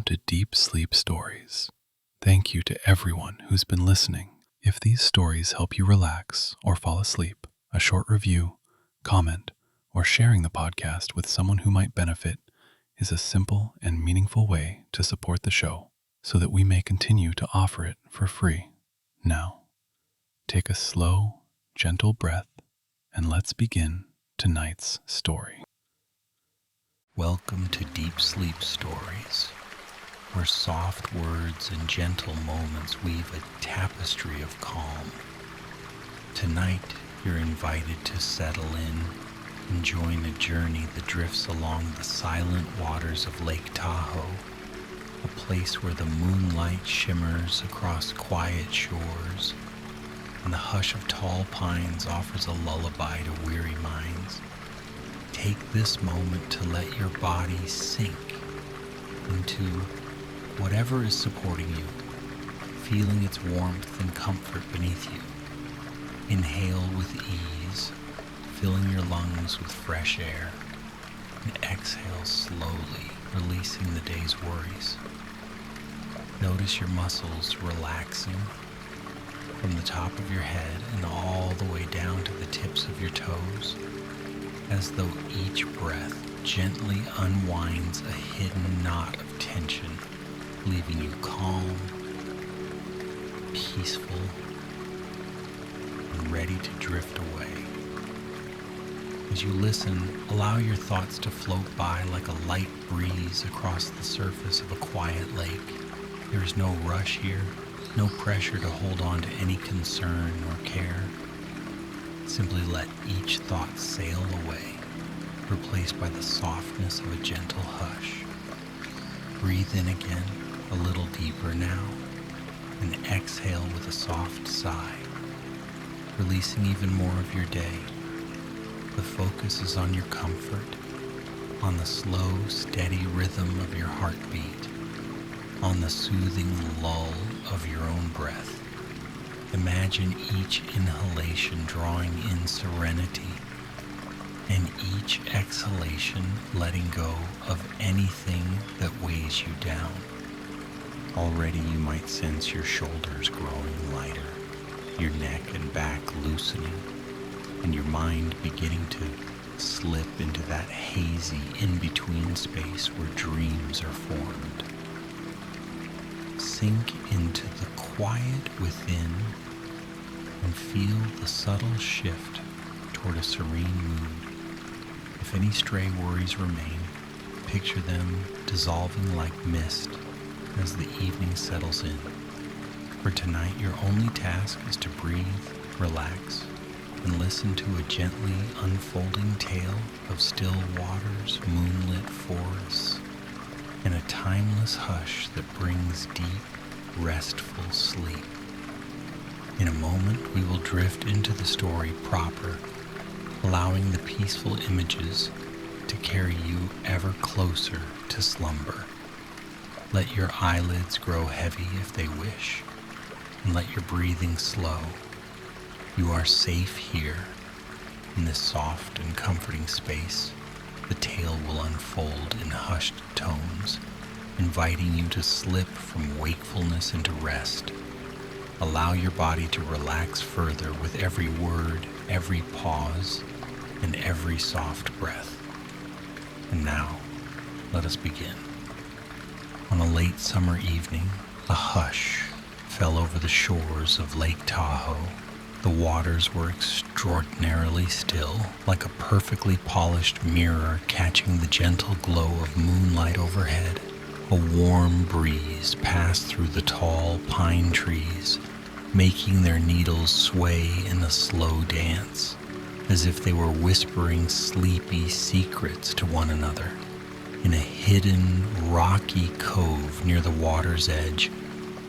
to Deep Sleep Stories. Thank you to everyone who's been listening. If these stories help you relax or fall asleep, a short review, comment, or sharing the podcast with someone who might benefit is a simple and meaningful way to support the show so that we may continue to offer it for free. Now, take a slow, gentle breath and let's begin tonight's story. Welcome to Deep Sleep Stories, where soft words and gentle moments weave a tapestry of calm. Tonight, you're invited to settle in and join a journey that drifts along the silent waters of Lake Tahoe, a place where the moonlight shimmers across quiet shores and the hush of tall pines offers a lullaby to weary minds. Take this moment to let your body sink into whatever is supporting you, feeling its warmth and comfort beneath you. Inhale with ease, filling your lungs with fresh air, and exhale slowly, releasing the day's worries. Notice your muscles relaxing from the top of your head and all the way down to the tips of your toes, as though each breath gently unwinds a hidden knot of tension, leaving you calm, peaceful, and ready to drift away. As you listen, allow your thoughts to float by like a light breeze across the surface of a quiet lake. There is no rush here, no pressure to hold on to any concern or care. Simply let each thought sail away, replaced by the softness of a gentle hush. Breathe in again, a little deeper now, and exhale with a soft sigh, releasing even more of your day. The focus is on your comfort, on the slow, steady rhythm of your heartbeat, on the soothing lull of your own breath. Imagine each inhalation drawing in serenity, and each exhalation letting go of anything that weighs you down. Already you might sense your shoulders growing lighter, your neck and back loosening, and your mind beginning to slip into that hazy in-between space where dreams are formed. Sink into the quiet within and feel the subtle shift toward a serene mood. If any stray worries remain, picture them dissolving like mist as the evening settles in. For tonight, your only task is to breathe, relax, and listen to a gently unfolding tale of still waters, moonlit forests, and a timeless hush that brings deep, restful sleep. In a moment, we will drift into the story proper, allowing the peaceful images to carry you ever closer to slumber. Let your eyelids grow heavy if they wish, and let your breathing slow. You are safe here, in this soft and comforting space. The tale will unfold in hushed tones, inviting you to slip from wakefulness into rest. Allow your body to relax further with every word, every pause, and every soft breath. And now, let us begin. On a late summer evening, a hush fell over the shores of Lake Tahoe. The waters were extraordinarily still, like a perfectly polished mirror catching the gentle glow of moonlight overhead. A warm breeze passed through the tall pine trees, making their needles sway in a slow dance, as if they were whispering sleepy secrets to one another. In a hidden, rocky cove near the water's edge,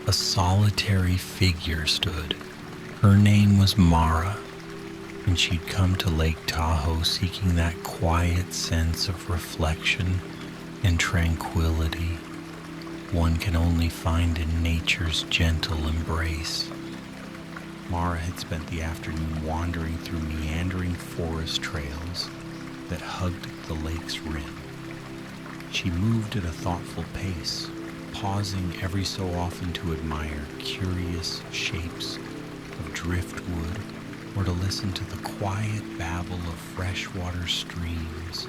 a solitary figure stood. Her name was Mara, and she'd come to Lake Tahoe seeking that quiet sense of reflection and tranquility one can only find in nature's gentle embrace. Mara had spent the afternoon wandering through meandering forest trails that hugged the lake's rim. She moved at a thoughtful pace, pausing every so often to admire curious shapes of driftwood or to listen to the quiet babble of freshwater streams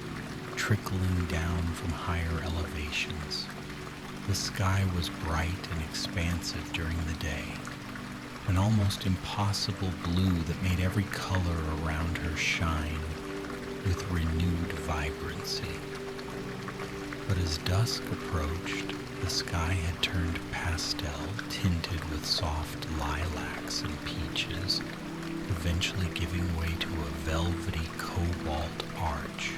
trickling down from higher elevations. The sky was bright and expansive during the day, an almost impossible blue that made every color around her shine with renewed vibrancy. But as dusk approached, the sky had turned pastel, tinted with soft lilacs and peaches, eventually giving way to a velvety cobalt arch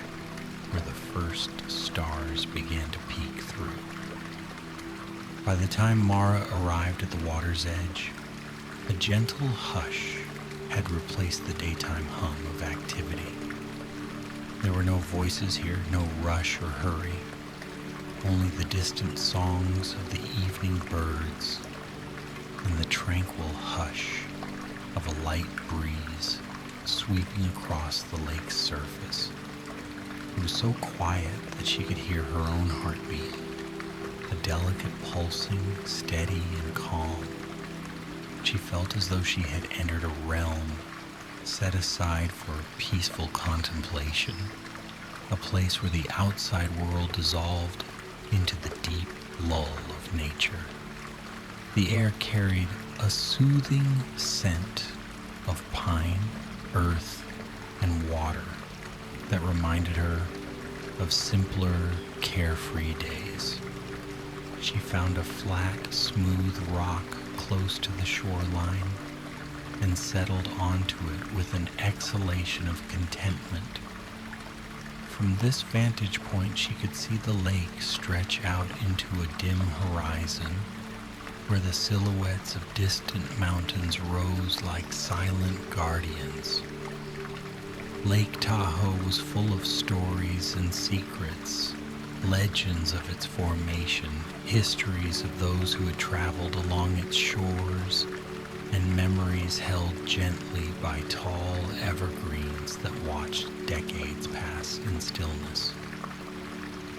where the first stars began to peek through. By the time Mara arrived at the water's edge, a gentle hush had replaced the daytime hum of activity. There were no voices here, no rush or hurry, only the distant songs of the evening birds and the tranquil hush of a light breeze sweeping across the lake's surface. It was so quiet that she could hear her own heartbeat, a delicate pulsing, steady and calm. She felt as though she had entered a realm set aside for peaceful contemplation, a place where the outside world dissolved into the deep lull of nature. The air carried a soothing scent of pine, earth, and water that reminded her of simpler, carefree days. She found a flat, smooth rock close to the shoreline and settled onto it with an exhalation of contentment. From this vantage point, she could see the lake stretch out into a dim horizon where the silhouettes of distant mountains rose like silent guardians. Lake Tahoe was full of stories and secrets, legends of its formation, histories of those who had traveled along its shores, and memories held gently by tall evergreens that watched decades pass in stillness.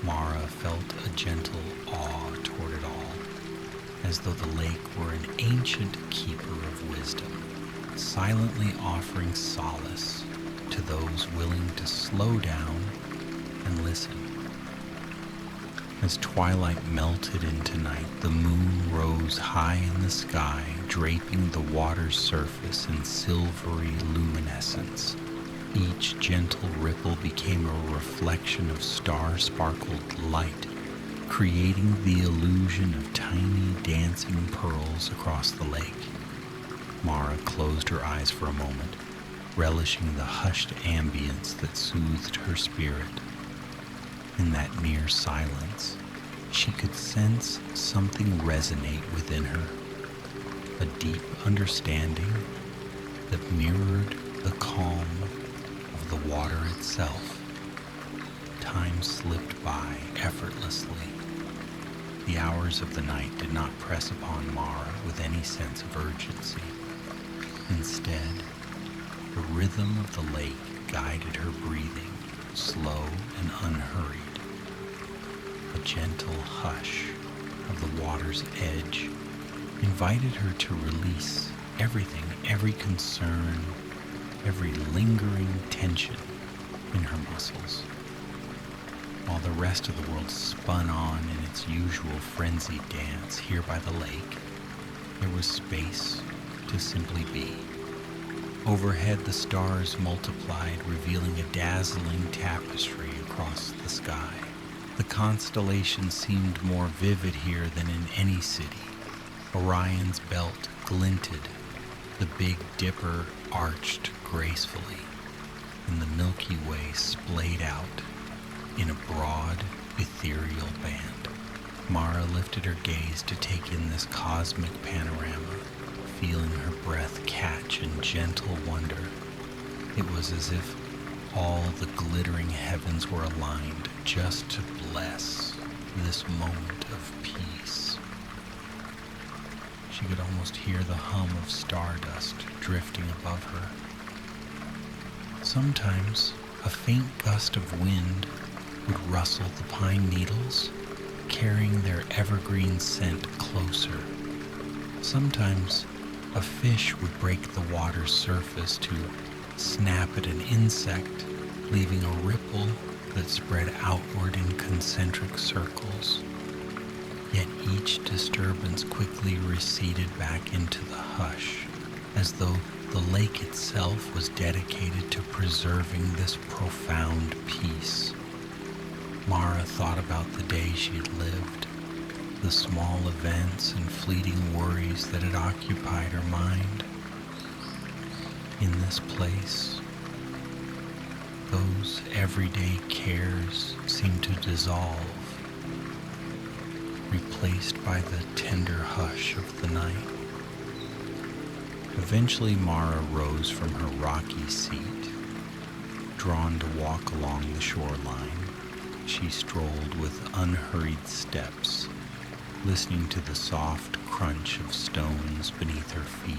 Mara felt a gentle awe toward it all, as though the lake were an ancient keeper of wisdom, silently offering solace to those willing to slow down and listen. As twilight melted into night, the moon rose high in the sky, draping the water's surface in silvery luminescence. Each gentle ripple became a reflection of star-sparkled light, creating the illusion of tiny dancing pearls across the lake. Mara closed her eyes for a moment, relishing the hushed ambience that soothed her spirit. In that near silence, she could sense something resonate within her, a deep understanding that mirrored the calm of the water itself. Time slipped by effortlessly. The hours of the night did not press upon Mara with any sense of urgency. Instead, the rhythm of the lake guided her breathing, slow and unhurried. A gentle hush of the water's edge invited her to release everything, every concern, every lingering tension in her muscles. While the rest of the world spun on in its usual frenzied dance here by the lake, there was space to simply be. Overhead, the stars multiplied, revealing a dazzling tapestry across the sky. The constellations seemed more vivid here than in any city. Orion's belt glinted, the Big Dipper arched gracefully, and the Milky Way splayed out in a broad, ethereal band. Mara lifted her gaze to take in this cosmic panorama, feeling her breath catch in gentle wonder. It was as if all the glittering heavens were aligned just to bless this moment of peace. She could almost hear the hum of stardust drifting above her. Sometimes a faint gust of wind would rustle the pine needles, carrying their evergreen scent closer. Sometimes a fish would break the water's surface to snap at an insect, leaving a ripple that spread outward in concentric circles. Yet each disturbance quickly receded back into the hush, as though the lake itself was dedicated to preserving this profound peace. Mara thought about the day she had lived, the small events and fleeting worries that had occupied her mind. In this place, those everyday cares seemed to dissolve, replaced by the tender hush of the night. Eventually, Mara rose from her rocky seat. Drawn to walk along the shoreline, she strolled with unhurried steps, listening to the soft crunch of stones beneath her feet.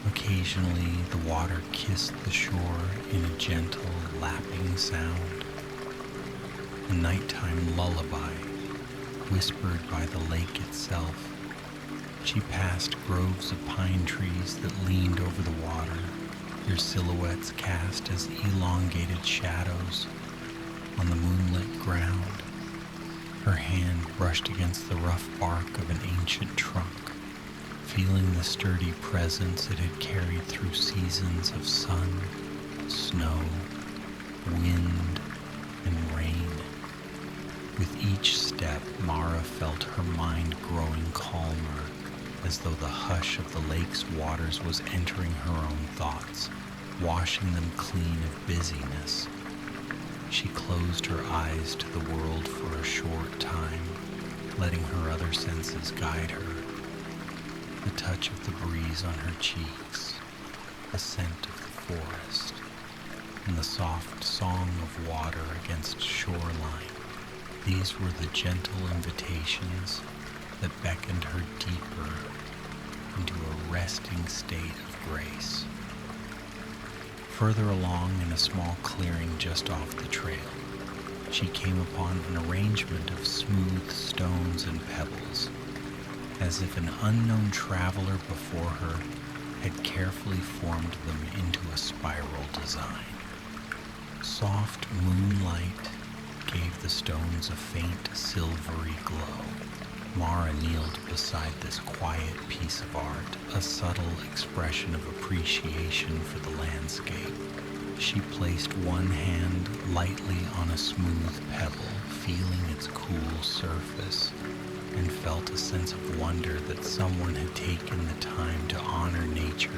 Occasionally, the water kissed the shore in a gentle, lapping sound. A nighttime lullaby, whispered by the lake itself. She passed groves of pine trees that leaned over the water, their silhouettes cast as elongated shadows on the moonlit ground. Her hand brushed against the rough bark of an ancient trunk, feeling the sturdy presence it had carried through seasons of sun, snow, wind, and rain. With each step, Mara felt her mind growing calmer, as though the hush of the lake's waters was entering her own thoughts, washing them clean of busyness. She closed her eyes to the world for a short time, letting her other senses guide her. The touch of the breeze on her cheeks, the scent of the forest, and the soft song of water against shoreline. These were the gentle invitations that beckoned her deeper into a resting state of grace. Further along, in a small clearing just off the trail, she came upon an arrangement of smooth stones and pebbles, as if an unknown traveler before her had carefully formed them into a spiral design. Soft moonlight gave the stones a faint silvery glow. Mara kneeled beside this quiet piece of art, a subtle expression of appreciation for the landscape. She placed one hand lightly on a smooth pebble, feeling its cool surface, and felt a sense of wonder that someone had taken the time to honor nature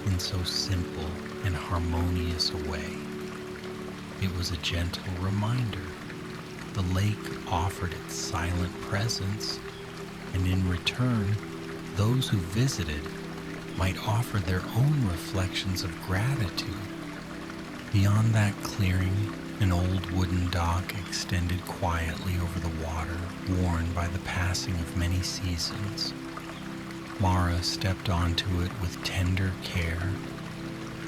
in so simple and harmonious a way. It was a gentle reminder. The lake offered its silent presence, and in return, those who visited might offer their own reflections of gratitude. Beyond that clearing, an old wooden dock extended quietly over the water, worn by the passing of many seasons. Mara stepped onto it with tender care,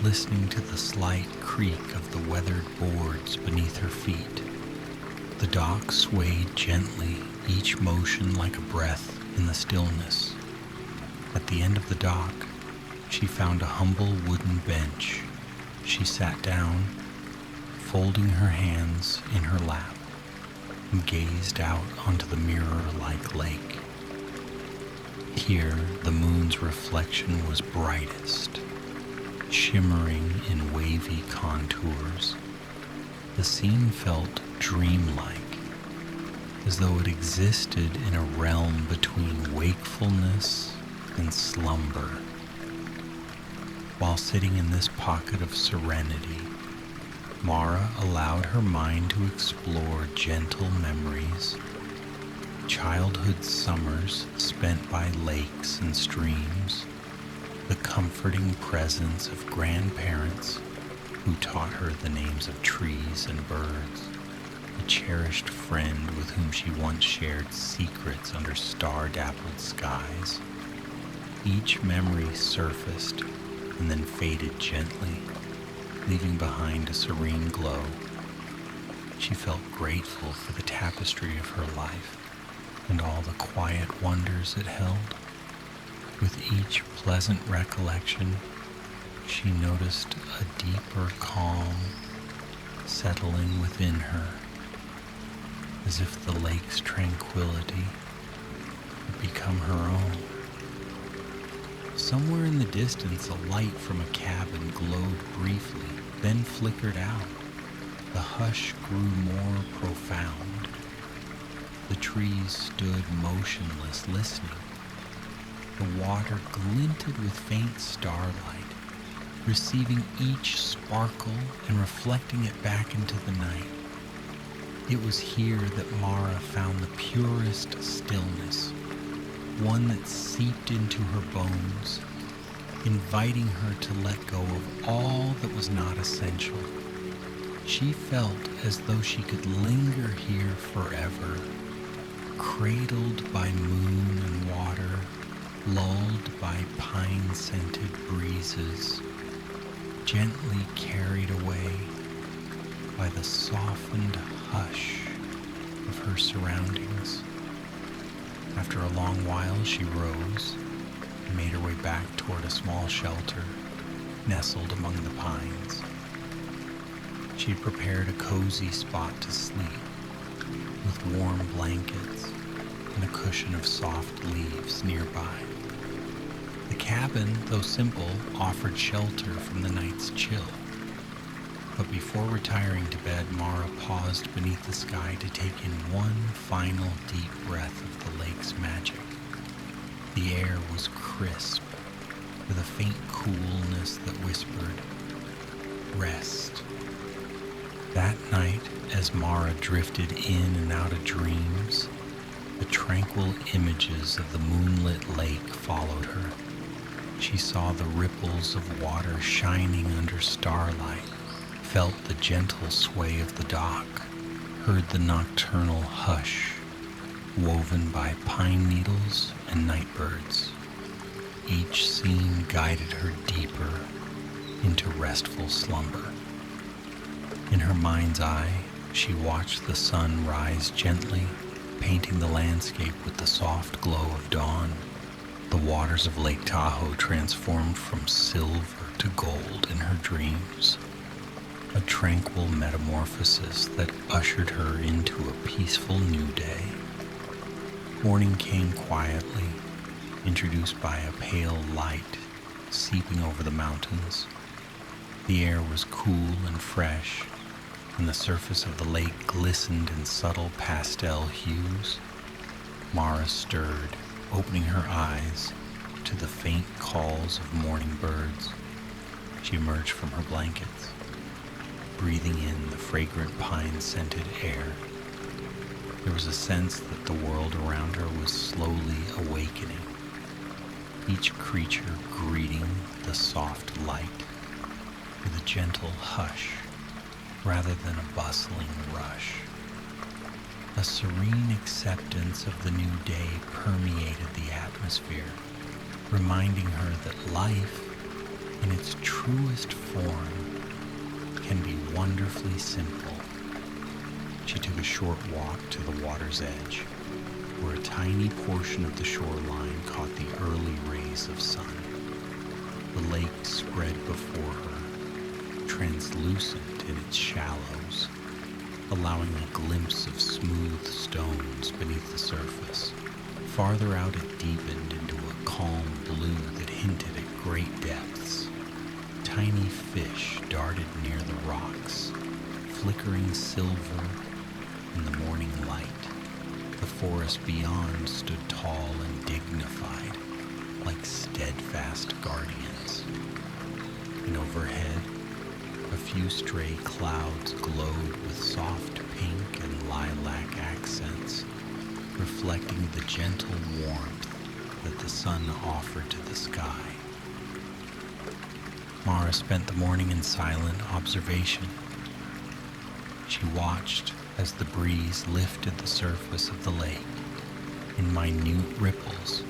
listening to the slight creak of the weathered boards beneath her feet. The dock swayed gently, each motion like a breath in the stillness. At the end of the dock, she found a humble wooden bench. She sat down, folding her hands in her lap, and gazed out onto the mirror-like lake. Here, the moon's reflection was brightest, shimmering in wavy contours. The scene felt dreamlike, as though it existed in a realm between wakefulness and slumber. While sitting in this pocket of serenity, Mara allowed her mind to explore gentle memories, childhood summers spent by lakes and streams, the comforting presence of grandparents who taught her the names of trees and birds, a cherished friend with whom she once shared secrets under star-dappled skies. Each memory surfaced and then faded gently, leaving behind a serene glow. She felt grateful for the tapestry of her life and all the quiet wonders it held. With each pleasant recollection, she noticed a deeper calm settling within her, as if the lake's tranquility had become her own. Somewhere in the distance, a light from a cabin glowed briefly, then flickered out. The hush grew more profound. The trees stood motionless, listening. The water glinted with faint starlight, receiving each sparkle and reflecting it back into the night. It was here that Mara found the purest stillness, one that seeped into her bones, inviting her to let go of all that was not essential. She felt as though she could linger here forever, cradled by moon and water, lulled by pine-scented breezes, gently carried away by the softened hush of her surroundings. After a long while, she rose and made her way back toward a small shelter nestled among the pines. She had prepared a cozy spot to sleep, with warm blankets and a cushion of soft leaves nearby. The cabin, though simple, offered shelter from the night's chill. But before retiring to bed, Mara paused beneath the sky to take in one final deep breath of the lake's magic. The air was crisp, with a faint coolness that whispered, "Rest." That night, as Mara drifted in and out of dreams, the tranquil images of the moonlit lake followed her. She saw the ripples of water shining under starlight, felt the gentle sway of the dock, heard the nocturnal hush woven by pine needles and nightbirds. Each scene guided her deeper into restful slumber. In her mind's eye, she watched the sun rise gently, painting the landscape with the soft glow of dawn. The waters of Lake Tahoe transformed from silver to gold in her dreams, a tranquil metamorphosis that ushered her into a peaceful new day. Morning came quietly, introduced by a pale light seeping over the mountains. The air was cool and fresh, and the surface of the lake glistened in subtle pastel hues. Mara stirred, opening her eyes to the faint calls of morning birds. She emerged from her blankets, breathing in the fragrant pine-scented air. There was a sense that the world around her was slowly awakening, each creature greeting the soft light with a gentle hush rather than a bustling rush. A serene acceptance of the new day permeated the atmosphere, reminding her that life, in its truest form, can be wonderfully simple. She took a short walk to the water's edge, where a tiny portion of the shoreline caught the early rays of sun. The lake spread before her, translucent in its shallows, allowing a glimpse of smooth stones beneath the surface. Farther out it deepened into a calm blue that hinted at great depths. Tiny fish darted near the rocks, flickering silver in the morning light. The forest beyond stood tall and dignified, like steadfast guardians. And overhead, a few stray clouds glowed with soft pink and lilac accents, reflecting the gentle warmth that the sun offered to the sky. Mara spent the morning in silent observation. She watched as the breeze lifted the surface of the lake in minute ripples.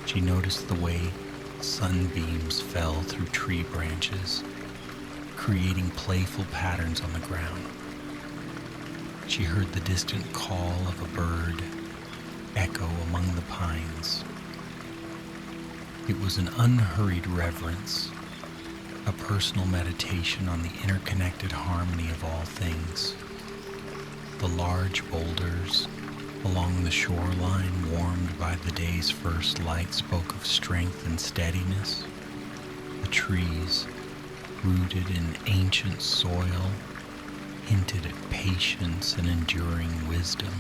She noticed the way sunbeams fell through tree branches, creating playful patterns on the ground. She heard the distant call of a bird echo among the pines. It was an unhurried reverence, a personal meditation on the interconnected harmony of all things. The large boulders along the shoreline, warmed by the day's first light, spoke of strength and steadiness. The trees, rooted in ancient soil, hinted at patience and enduring wisdom.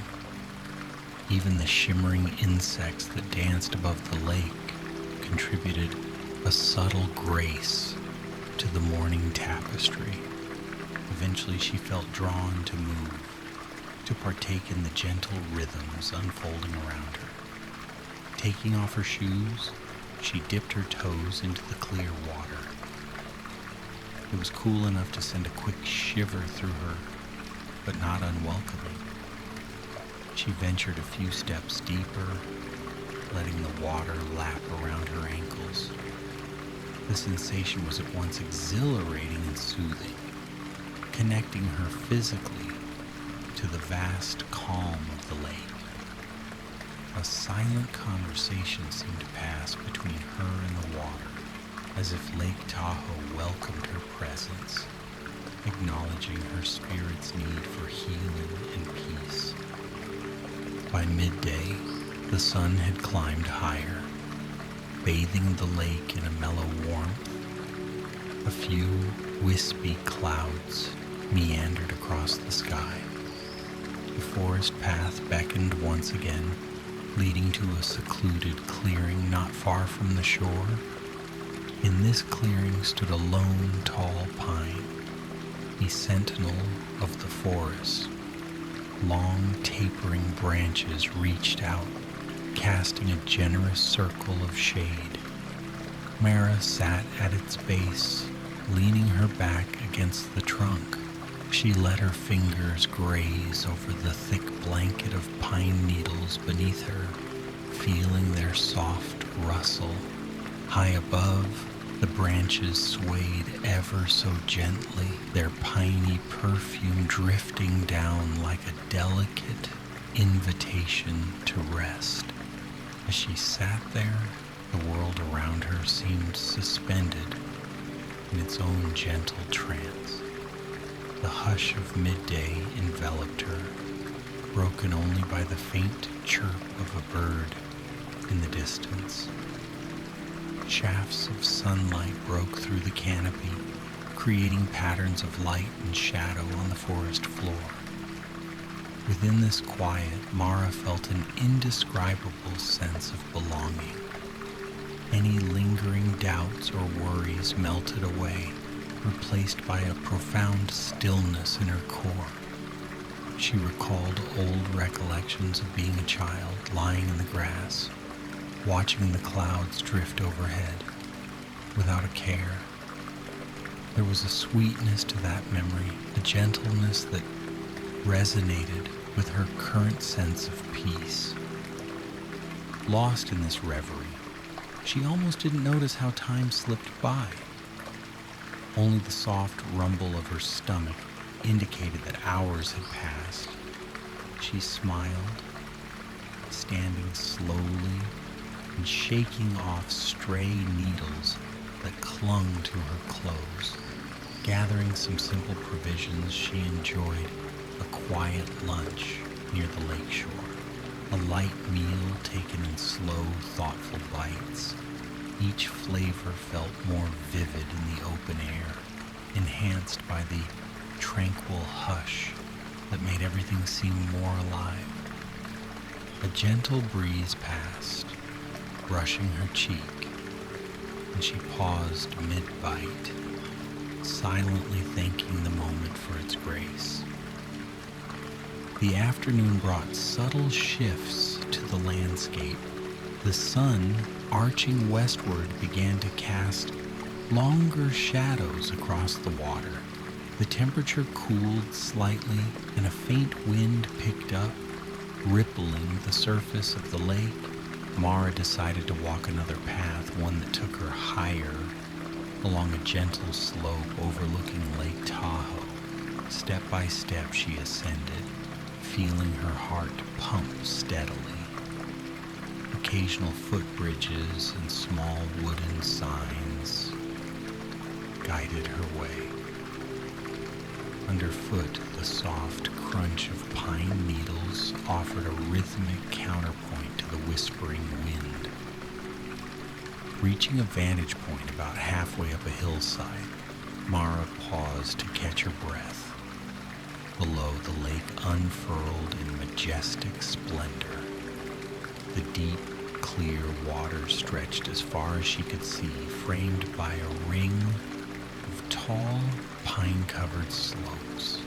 Even the shimmering insects that danced above the lake contributed a subtle grace to the morning tapestry. Eventually she felt drawn to move, to partake in the gentle rhythms unfolding around her. Taking off her shoes, she dipped her toes into the clear water. It was cool enough to send a quick shiver through her, but not unwelcoming. She ventured a few steps deeper, letting the water lap around her ankles. The sensation was at once exhilarating and soothing, connecting her physically to the vast calm of the lake. A silent conversation seemed to pass between her and the water, as if Lake Tahoe welcomed her presence, acknowledging her spirit's need for healing and peace. By midday, the sun had climbed higher, bathing the lake in a mellow warmth. A few wispy clouds meandered across the sky. The forest path beckoned once again, leading to a secluded clearing not far from the shore. In this clearing stood a lone, tall pine, a sentinel of the forest. Long, tapering branches reached out, casting a generous circle of shade. Mara sat at its base, leaning her back against the trunk. She let her fingers graze over the thick blanket of pine needles beneath her, feeling their soft rustle. High above, the branches swayed ever so gently, their piney perfume drifting down like a delicate invitation to rest. As she sat there, the world around her seemed suspended in its own gentle trance. The hush of midday enveloped her, broken only by the faint chirp of a bird in the distance. Shafts of sunlight broke through the canopy, creating patterns of light and shadow on the forest floor. Within this quiet, Mara felt an indescribable sense of belonging. Any lingering doubts or worries melted away, replaced by a profound stillness in her core. She recalled old recollections of being a child, lying in the grass, watching the clouds drift overhead, without a care. There was a sweetness to that memory, a gentleness that resonated with her current sense of peace. Lost in this reverie, she almost didn't notice how time slipped by. Only the soft rumble of her stomach indicated that hours had passed. She smiled, standing slowly and shaking off stray needles that clung to her clothes. Gathering some simple provisions, she enjoyed a quiet lunch near the lakeshore, a light meal taken in slow, thoughtful bites. Each flavor felt more vivid in the open air, enhanced by the tranquil hush that made everything seem more alive. A gentle breeze passed, brushing her cheek, and she paused mid-bite, silently thanking the moment for its grace. The afternoon brought subtle shifts to the landscape. The sun, arching westward, began to cast longer shadows across the water. The temperature cooled slightly, and a faint wind picked up, rippling the surface of the lake. Mara decided to walk another path, one that took her higher, along a gentle slope overlooking Lake Tahoe. Step by step she ascended, feeling her heart pump steadily. Occasional footbridges and small wooden signs guided her way. Underfoot, the soft crunch of pine needles offered a rhythmic counterpoint to the whispering wind. Reaching a vantage point about halfway up a hillside, Mara paused to catch her breath. Below, the lake unfurled in majestic splendor. The deep, clear water stretched as far as she could see, framed by a ring of tall, pine-covered slopes.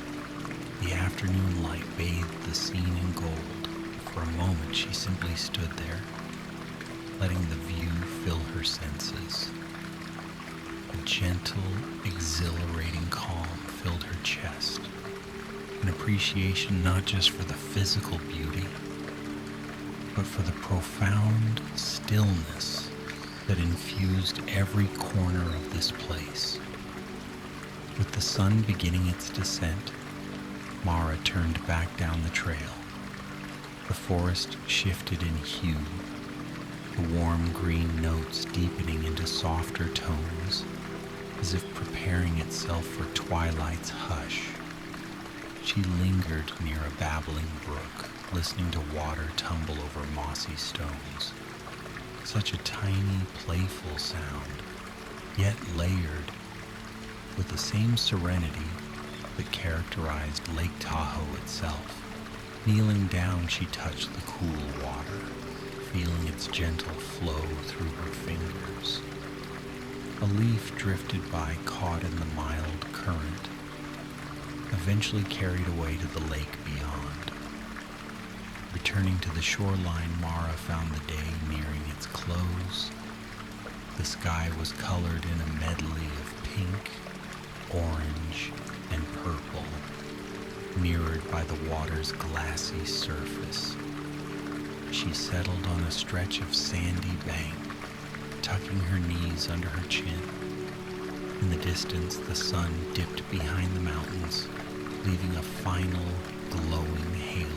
The afternoon light bathed the scene in gold. For a moment, she simply stood there, letting the view fill her senses. A gentle, exhilarating calm filled her chest, an appreciation not just for the physical beauty, but for the profound stillness that infused every corner of this place. With the sun beginning its descent, Mara turned back down the trail. The forest shifted in hue, the warm green notes deepening into softer tones, as if preparing itself for twilight's hush. She lingered near a babbling brook, listening to water tumble over mossy stones. Such a tiny, playful sound, yet layered with the same serenity that characterized Lake Tahoe itself. Kneeling down, she touched the cool water, feeling its gentle flow through her fingers. A leaf drifted by, caught in the mild current, eventually carried away to the lake beyond. Returning to the shoreline, Mara found the day nearing its close. The sky was colored in a medley of pink, orange, and purple, mirrored by the water's glassy surface. She settled on a stretch of sandy bank, tucking her knees under her chin. In the distance, the sun dipped behind the mountains, leaving a final, glowing halo.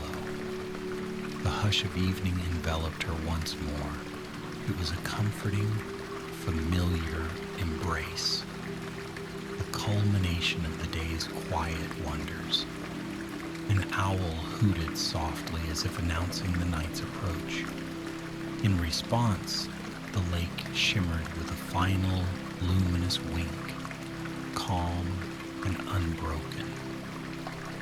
The hush of evening enveloped her once more. It was a comforting, familiar embrace, the culmination of the day's quiet wonders. An owl hooted softly as if announcing the night's approach. In response, the lake shimmered with a final, luminous wink, calm and unbroken.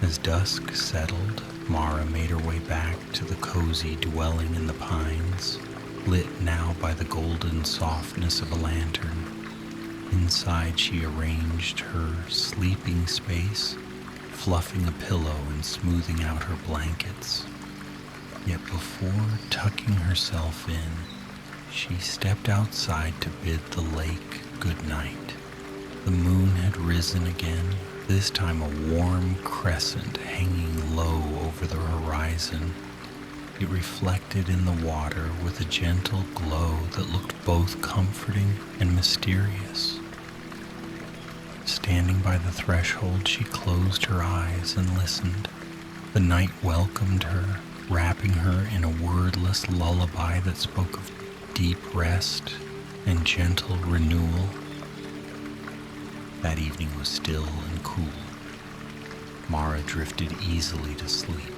As dusk settled, Mara made her way back to the cozy dwelling in the pines, lit now by the golden softness of a lantern. Inside, she arranged her sleeping space, fluffing a pillow and smoothing out her blankets. Yet before tucking herself in, she stepped outside to bid the lake good night. The moon had risen again, this time a warm crescent hanging low over the horizon. It reflected in the water with a gentle glow that looked both comforting and mysterious. Standing by the threshold, she closed her eyes and listened. The night welcomed her, wrapping her in a wordless lullaby that spoke of deep rest and gentle renewal. That evening was still and cool. Mara drifted easily to sleep.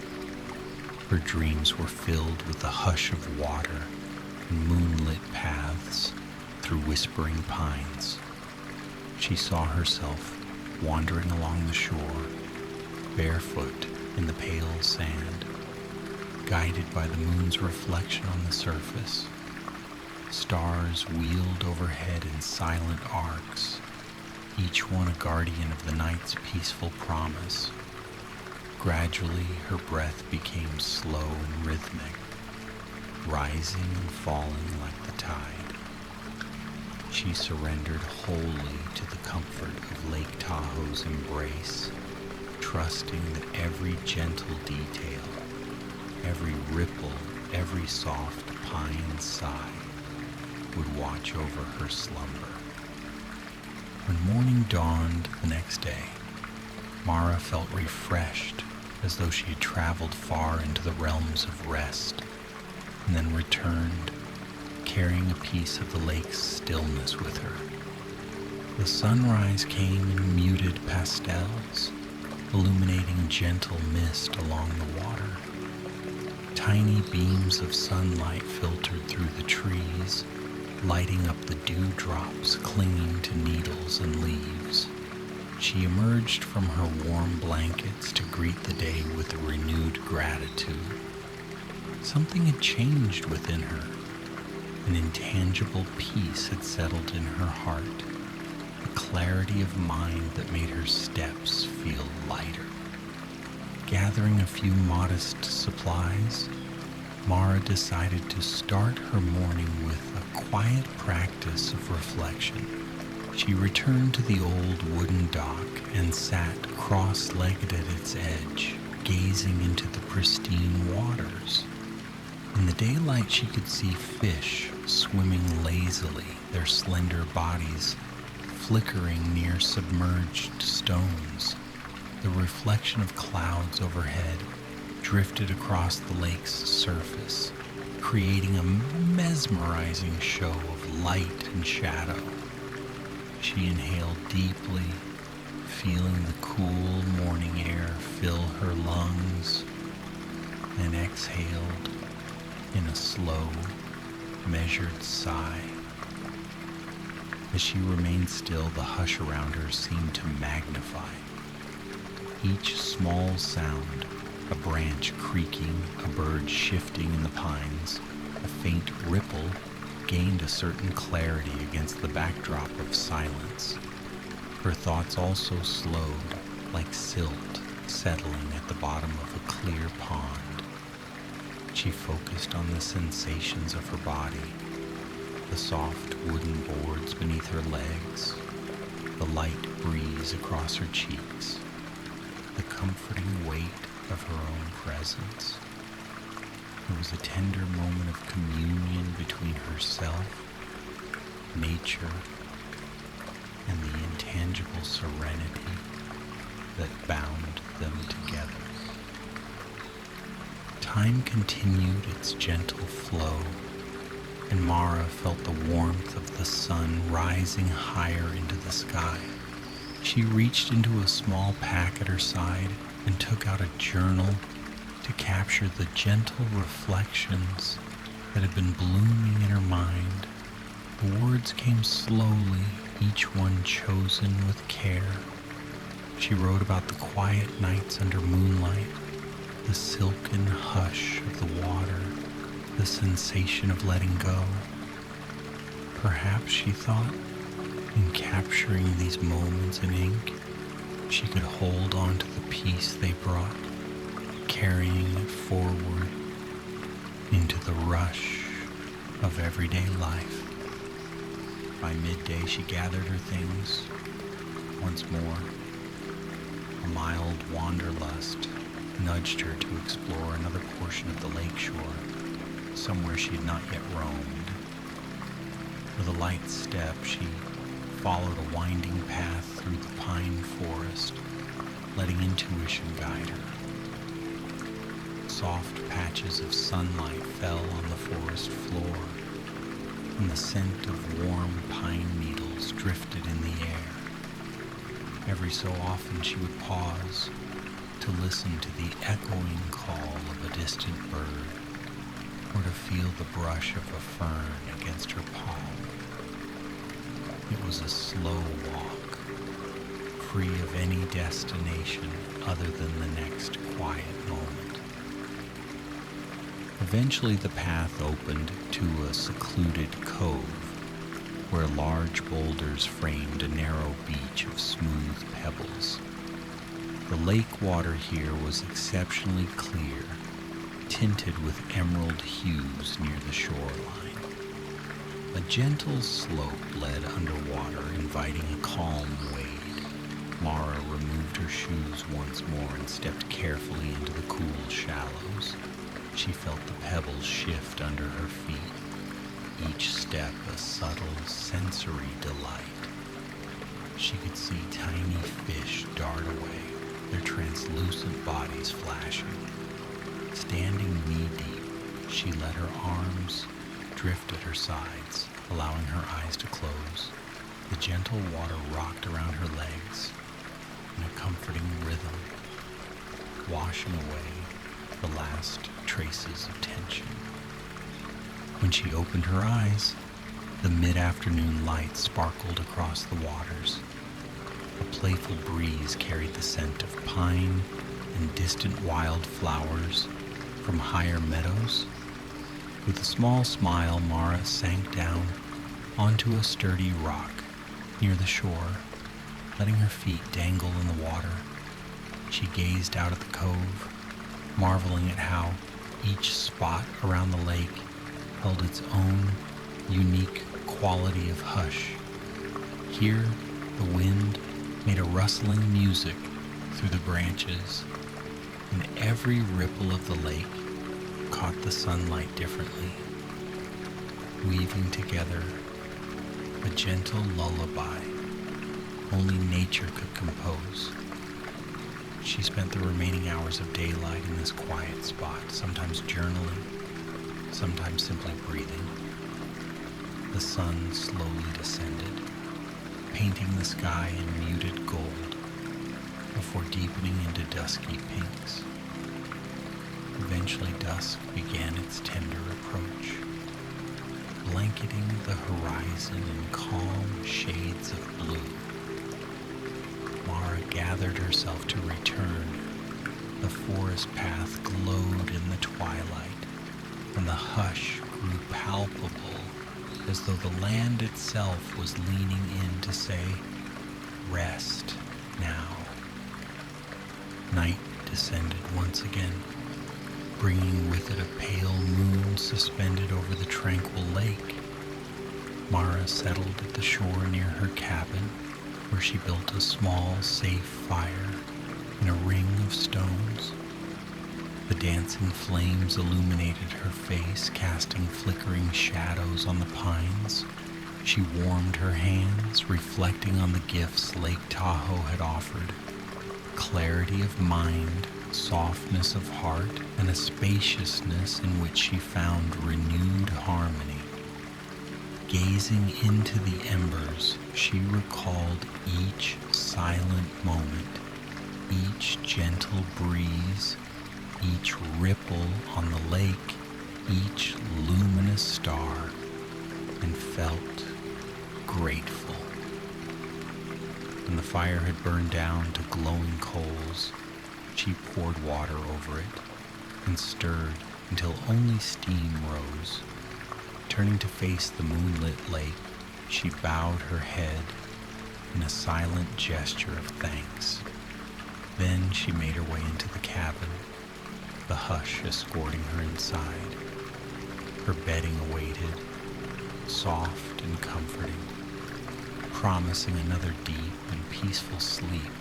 Her dreams were filled with the hush of water and moonlit paths through whispering pines. She saw herself wandering along the shore, barefoot in the pale sand, guided by the moon's reflection on the surface. Stars wheeled overhead in silent arcs, each one a guardian of the night's peaceful promise. Gradually, her breath became slow and rhythmic, rising and falling like the tide. She surrendered wholly to the comfort of Lake Tahoe's embrace, trusting that every gentle detail, every ripple, every soft pine sigh would watch over her slumber. When morning dawned the next day, Mara felt refreshed as though she had traveled far into the realms of rest, and then returned, carrying a piece of the lake's stillness with her. The sunrise came in muted pastels, illuminating gentle mist along the water. Tiny beams of sunlight filtered through the trees, lighting up the dewdrops clinging to needles and leaves. She emerged from her warm blankets to greet the day with a renewed gratitude. Something had changed within her. An intangible peace had settled in her heart, a clarity of mind that made her steps feel lighter. Gathering a few modest supplies, Mara decided to start her morning with a quiet practice of reflection. She returned to the old wooden dock and sat cross-legged at its edge, gazing into the pristine waters. In the daylight, she could see fish swimming lazily, their slender bodies flickering near submerged stones. The reflection of clouds overhead drifted across the lake's surface, creating a mesmerizing show of light and shadow. She inhaled deeply, feeling the cool morning air fill her lungs, and exhaled in a slow, measured sigh. As she remained still, the hush around her seemed to magnify. Each small sound, a branch creaking, a bird shifting in the pines, a faint ripple, gained a certain clarity against the backdrop of silence. Her thoughts also slowed, like silt settling at the bottom of a clear pond. She focused on the sensations of her body, the soft wooden boards beneath her legs, the light breeze across her cheeks, the comforting weight of her own presence. It was a tender moment of communion between herself, nature, and the intangible serenity that bound them together. Time continued its gentle flow, and Mara felt the warmth of the sun rising higher into the sky. She reached into a small pack at her side and took out a journal to capture the gentle reflections that had been blooming in her mind. The words came slowly, each one chosen with care. She wrote about the quiet nights under moonlight, the silken hush of the water, the sensation of letting go. Perhaps, she thought, in capturing these moments in ink, she could hold on to the peace they brought, carrying it forward into the rush of everyday life. By midday, she gathered her things once more. A mild wanderlust nudged her to explore another portion of the lakeshore, somewhere she had not yet roamed. With a light step, she followed a winding path through the pine forest, letting intuition guide her. Soft patches of sunlight fell on the forest floor, and the scent of warm pine needles drifted in the air. Every so often she would pause to listen to the echoing call of a distant bird, or to feel the brush of a fern against her palm. It was a slow walk, free of any destination other than the next quiet moment. Eventually the path opened to a secluded cove, where large boulders framed a narrow beach of smooth pebbles. The lake water here was exceptionally clear, tinted with emerald hues near the shoreline. A gentle slope led underwater, inviting a calm wade. Mara removed her shoes once more and stepped carefully into the cool shallows. She felt the pebbles shift under her feet, each step a subtle sensory delight. She could see tiny fish dart away, their translucent bodies flashing. Standing knee-deep, she let her arms drift at her sides, allowing her eyes to close. The gentle water rocked around her legs in a comforting rhythm, washing away the last traces of tension. When she opened her eyes, the mid-afternoon light sparkled across the waters. A playful breeze carried the scent of pine and distant wildflowers from higher meadows. With a small smile, Mara sank down onto a sturdy rock near the shore, letting her feet dangle in the water. She gazed out at the cove, marveling at how each spot around the lake held its own unique quality of hush. Here, the wind made a rustling music through the branches, and every ripple of the lake caught the sunlight differently, weaving together a gentle lullaby only nature could compose. She spent the remaining hours of daylight in this quiet spot, sometimes journaling, sometimes simply breathing. The sun slowly descended, painting the sky in muted gold before deepening into dusky pinks. Eventually dusk began its tender approach, blanketing the horizon in calm shades of blue. Mara gathered herself to return. The forest path glowed in the twilight, and the hush grew palpable, as though the land itself was leaning in to say, "Rest now." Night descended once again, bringing with it a pale moon suspended over the tranquil lake. Mara settled at the shore near her cabin, where she built a small, safe fire in a ring of stones. The dancing flames illuminated her face, casting flickering shadows on the pines. She warmed her hands, reflecting on the gifts Lake Tahoe had offered: clarity of mind, softness of heart, and a spaciousness in which she found renewed harmony. Gazing into the embers, she recalled each silent moment, each gentle breeze, each ripple on the lake, each luminous star, and felt grateful. When the fire had burned down to glowing coals, she poured water over it and stirred until only steam rose. Turning to face the moonlit lake, she bowed her head in a silent gesture of thanks. Then she made her way into the cabin, the hush escorting her inside. Her bedding awaited, soft and comforting, promising another deep and peaceful sleep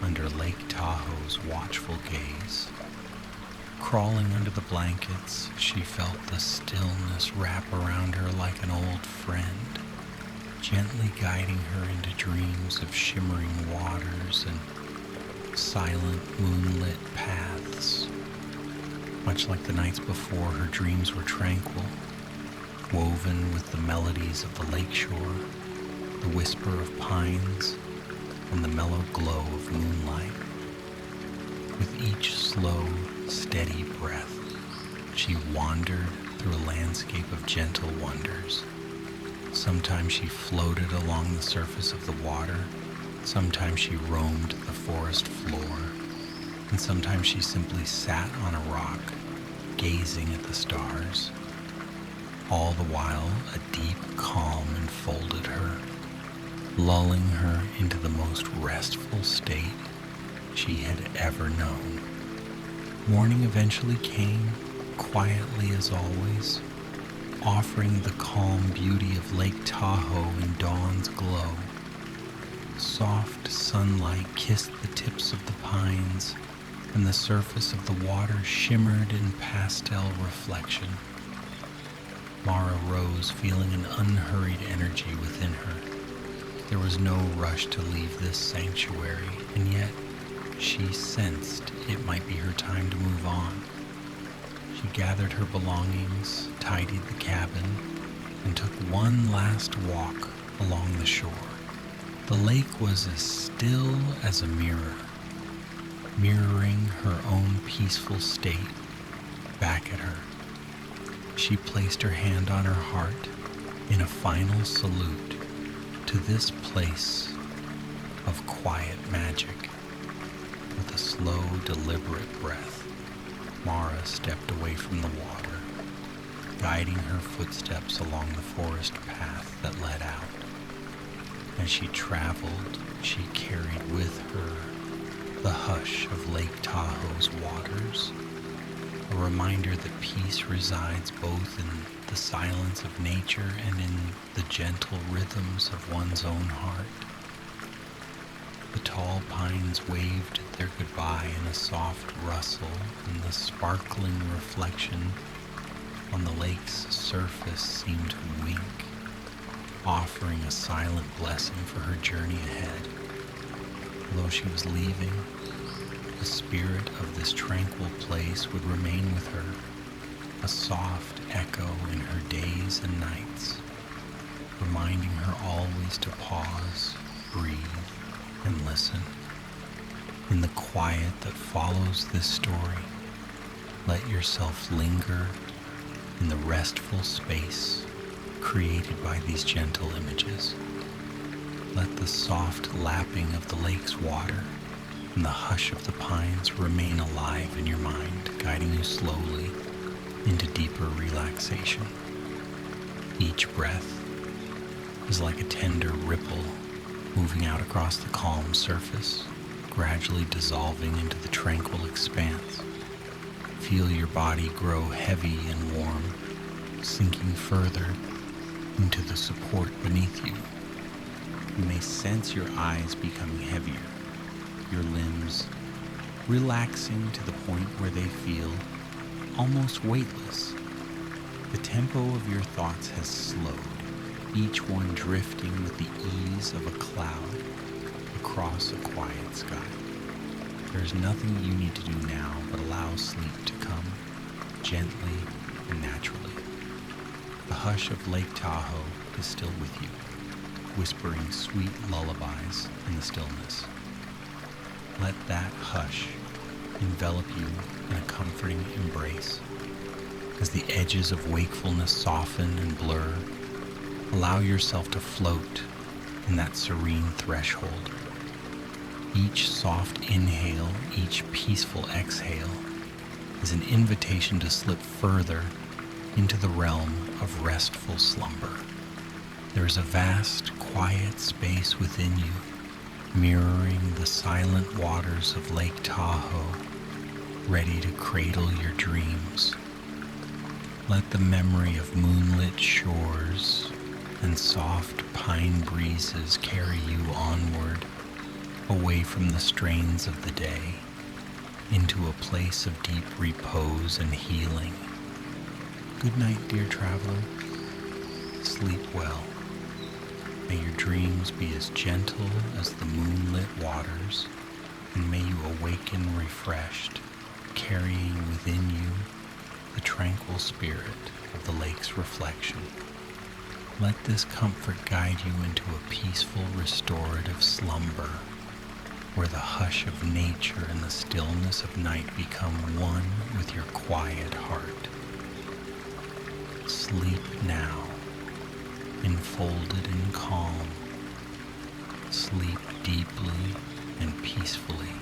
under Lake Tahoe's watchful gaze. Crawling under the blankets, she felt the stillness wrap around her like an old friend, gently guiding her into dreams of shimmering waters and silent moonlit paths. Much like the nights before, her dreams were tranquil, woven with the melodies of the lakeshore, the whisper of pines, and the mellow glow of moonlight. With each slow, steady breath, she wandered through a landscape of gentle wonders. Sometimes she floated along the surface of the water, sometimes she roamed the forest floor, and sometimes she simply sat on a rock, gazing at the stars. All the while, a deep calm enfolded her, lulling her into the most restful state she had ever known. Morning eventually came, quietly as always, offering the calm beauty of Lake Tahoe in dawn's glow. Soft sunlight kissed the tips of the pines, and the surface of the water shimmered in pastel reflection. Mara rose, feeling an unhurried energy within her. There was no rush to leave this sanctuary, and yet She sensed it might be her time to move on. She gathered her belongings, tidied the cabin, and took one last walk along the shore. The lake was as still as a mirror, mirroring her own peaceful state back at her. She placed her hand on her heart in a final salute to this place of quiet magic. With a slow, deliberate breath, Mara stepped away from the water, guiding her footsteps along the forest path that led out. As she traveled, she carried with her the hush of Lake Tahoe's waters, a reminder that peace resides both in the silence of nature and in the gentle rhythms of one's own heart. The tall pines waved their goodbye in a soft rustle, and the sparkling reflection on the lake's surface seemed to wink, offering a silent blessing for her journey ahead. Although she was leaving, the spirit of this tranquil place would remain with her, a soft echo in her days and nights, reminding her always to pause, breathe, and listen. In the quiet that follows this story, let yourself linger in the restful space created by these gentle images. Let the soft lapping of the lake's water and the hush of the pines remain alive in your mind, guiding you slowly into deeper relaxation. Each breath is like a tender ripple moving out across the calm surface, gradually dissolving into the tranquil expanse. Feel your body grow heavy and warm, sinking further into the support beneath you. You may sense your eyes becoming heavier, your limbs relaxing to the point where they feel almost weightless. The tempo of your thoughts has slowed, each one drifting with the ease of a cloud across a quiet sky. There is nothing you need to do now but allow sleep to come gently and naturally. The hush of Lake Tahoe is still with you, whispering sweet lullabies in the stillness. Let that hush envelop you in a comforting embrace. As the edges of wakefulness soften and blur, allow yourself to float in that serene threshold. Each soft inhale, each peaceful exhale is an invitation to slip further into the realm of restful slumber. There is a vast, quiet space within you, mirroring the silent waters of Lake Tahoe, ready to cradle your dreams. Let the memory of moonlit shores and soft pine breezes carry you onward, away from the strains of the day, into a place of deep repose and healing. Good night, dear traveler. Sleep well. May your dreams be as gentle as the moonlit waters, and may you awaken refreshed, carrying within you the tranquil spirit of the lake's reflection. Let this comfort guide you into a peaceful, restorative slumber, where the hush of nature and the stillness of night become one with your quiet heart. Sleep now, enfolded in calm. Sleep deeply and peacefully.